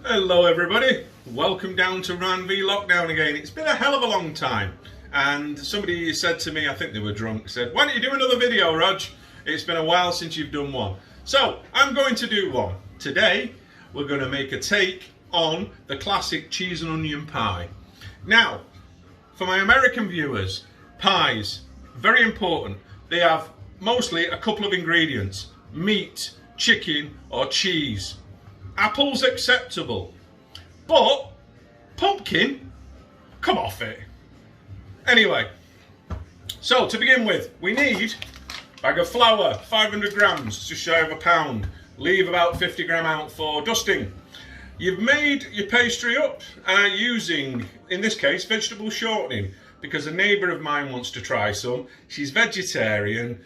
Hello everybody, welcome down to Ryan v Lockdown again. It's been a hell of a long time and somebody said to me, I think they were drunk, said, why don't you do another video, Rog? It's been a while since you've done one. So I'm going to do one. Today we're going to make a take on the classic cheese and onion pie. Now, for my American viewers, pies, very important. They have mostly a couple of ingredients: meat, chicken or cheese. Apple's acceptable, but pumpkin, come off it. Anyway, so to begin with, we need a bag of flour, 500 grams, just shy of a pound. Leave about 50 gram out for dusting. You've made your pastry up using, in this case, vegetable shortening, because a neighbour of mine wants to try some. She's vegetarian,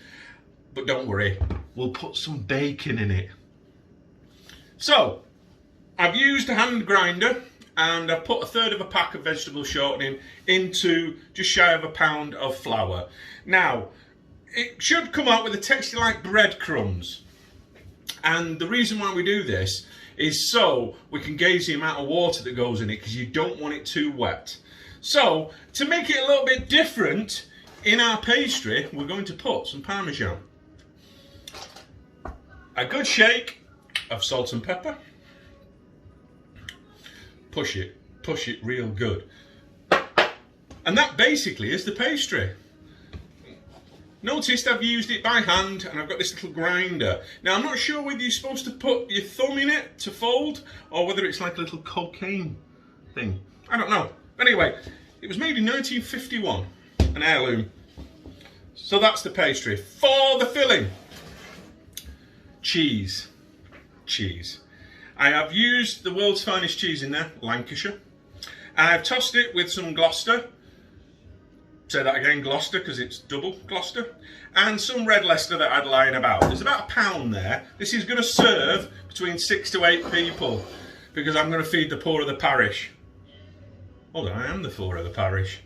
but don't worry, we'll put some bacon in it. So, I've used a hand grinder and I've put a third of a pack of vegetable shortening into just shy of a pound of flour. Now, it should come out with a texture like breadcrumbs. And the reason why we do this is so we can gauge the amount of water that goes in it, because you don't want it too wet. So, to make it a little bit different in our pastry, we're going to put some Parmesan. A good shake of salt and pepper. Push it real good. And that basically is the pastry. Notice I've used it by hand and I've got this little grinder. Now I'm not sure whether you're supposed to put your thumb in it to fold or whether it's like a little cocaine thing. I don't know. Anyway, it was made in 1951, an heirloom. So that's the pastry. For the filling, cheese. I have used the world's finest cheese in there, Lancashire. I've tossed it with some Gloucester. Say that again, Gloucester, because it's double Gloucester. And some red Leicester that I'd lying about. There's about a pound there. This is going to serve between 6 to 8 people, because I'm going to feed the poor of the parish. Hold on, I am the poor of the parish.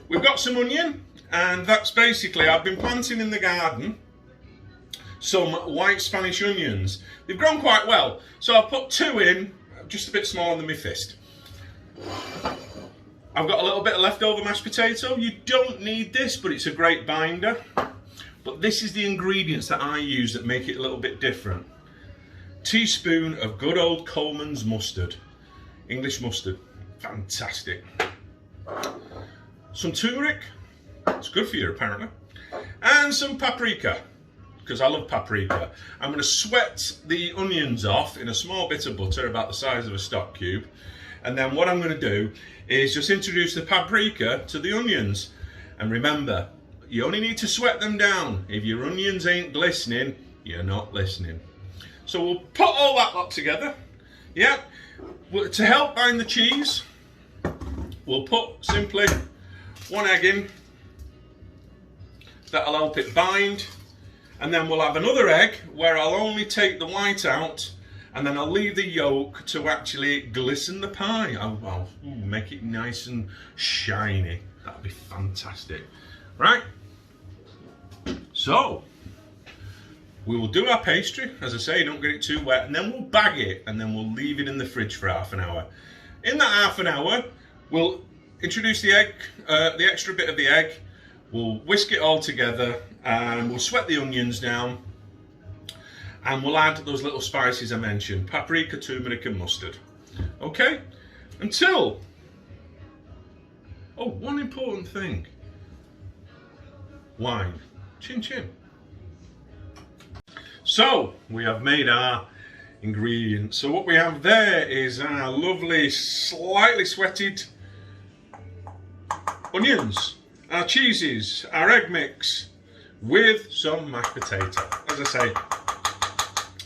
We've got some onion, and that's basically, I've been planting in the garden some white Spanish onions. They've grown quite well, so I've put 2 in, just a bit smaller than my fist. I've got a little bit of leftover mashed potato. You don't need this, but it's a great binder. But this is the ingredients that I use that make it a little bit different. Teaspoon of good old Coleman's mustard. English mustard, fantastic. Some turmeric, it's good for you apparently. And some paprika, because I love paprika. I'm going to sweat the onions off in a small bit of butter, about the size of a stock cube. And then what I'm going to do is just introduce the paprika to the onions. And remember, you only need to sweat them down. If your onions ain't glistening, you're not listening. So we'll put all that lot together. Yeah. To help bind the cheese, we'll put simply 1 egg in. That'll help it bind. And then we'll have another egg where I'll only take the white out, and then I'll leave the yolk to actually glisten the pie. I'll make it nice and shiny. That'll be fantastic. Right? So, we will do our pastry. As I say, don't get it too wet, and then we'll bag it, and then we'll leave it in the fridge for half an hour. In that half an hour, we'll introduce the egg, the extra bit of the egg. We'll whisk it all together and we'll sweat the onions down, and we'll add those little spices I mentioned: paprika, turmeric and mustard. Okay? Until... oh, one important thing. Wine. Chin chin. So, we have made our ingredients. So what we have there is our lovely, slightly sweated onions, our cheeses, our egg mix, with some mashed potato. As I say,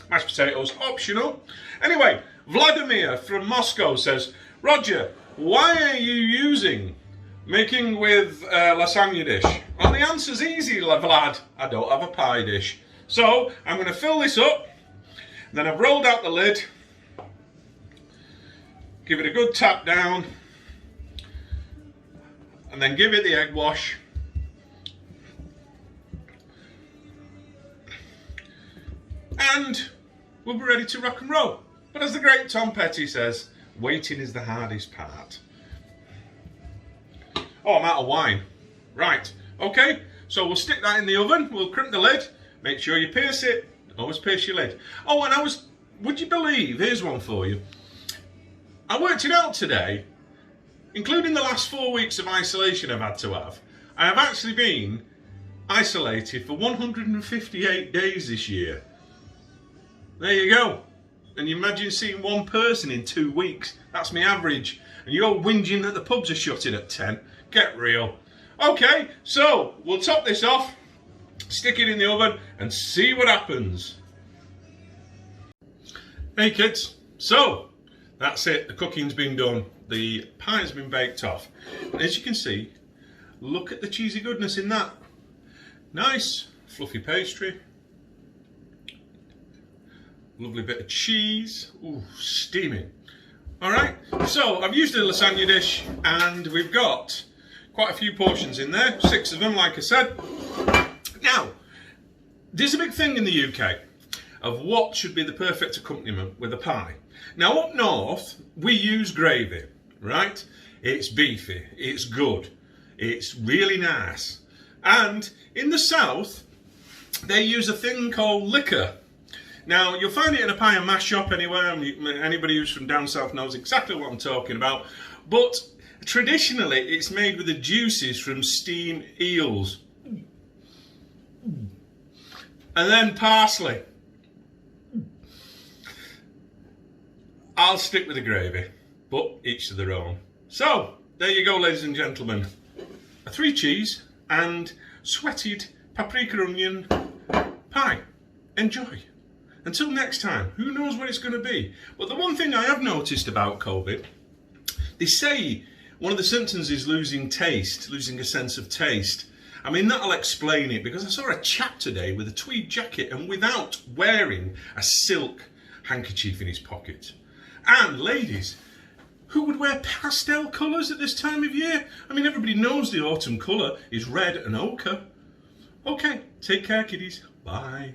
mashed potatoes optional. Anyway, Vladimir from Moscow says, Roger, why are you using making with lasagna dish? Well, the answer's easy, Vlad. I don't have a pie dish. So I'm going to fill this up. Then I've rolled out the lid. Give it a good tap down. And then give it the egg wash. And we'll be ready to rock and roll. But as the great Tom Petty says, Waiting is the hardest part. Oh, I'm out of wine. Right, okay, so we'll stick that in the oven, we'll crimp the lid, make sure you pierce it, always pierce your lid. Oh, and would you believe, here's one for you. I worked it out today, including the last 4 weeks of isolation I've had to have. I have actually been isolated for 158 days this year. There you go. And you imagine seeing one person in 2 weeks. That's my average. And you're whinging that the pubs are shutting at 10. Get real. Okay, so we'll top this off, stick it in the oven and see what happens. Hey kids, so that's it. The cooking's been done. The pie's been baked off. And as you can see, look at the cheesy goodness in that. Nice fluffy pastry. Lovely bit of cheese. Ooh, steaming. Alright, so I've used a lasagna dish and we've got quite a few portions in there. 6 of them, like I said. Now, there's a big thing in the UK of what should be the perfect accompaniment with a pie. Now, up north, we use gravy, right? It's beefy, it's good, it's really nice. And in the south, they use a thing called liquor. Now, you'll find it in a pie and mash shop anywhere. Anybody who's from down south knows exactly what I'm talking about. But traditionally, it's made with the juices from steamed eels. And then parsley. I'll stick with the gravy, but each to their own. So, there you go, ladies and gentlemen. A 3 cheese and sweated paprika onion pie. Enjoy. Until next time, who knows what it's going to be. But the one thing I have noticed about COVID, they say one of the symptoms is losing taste, losing a sense of taste. I mean, that'll explain it, because I saw a chap today with a tweed jacket and without wearing a silk handkerchief in his pocket. And ladies, who would wear pastel colours at this time of year? I mean, everybody knows the autumn colour is red and ochre. Okay, take care, kiddies. Bye.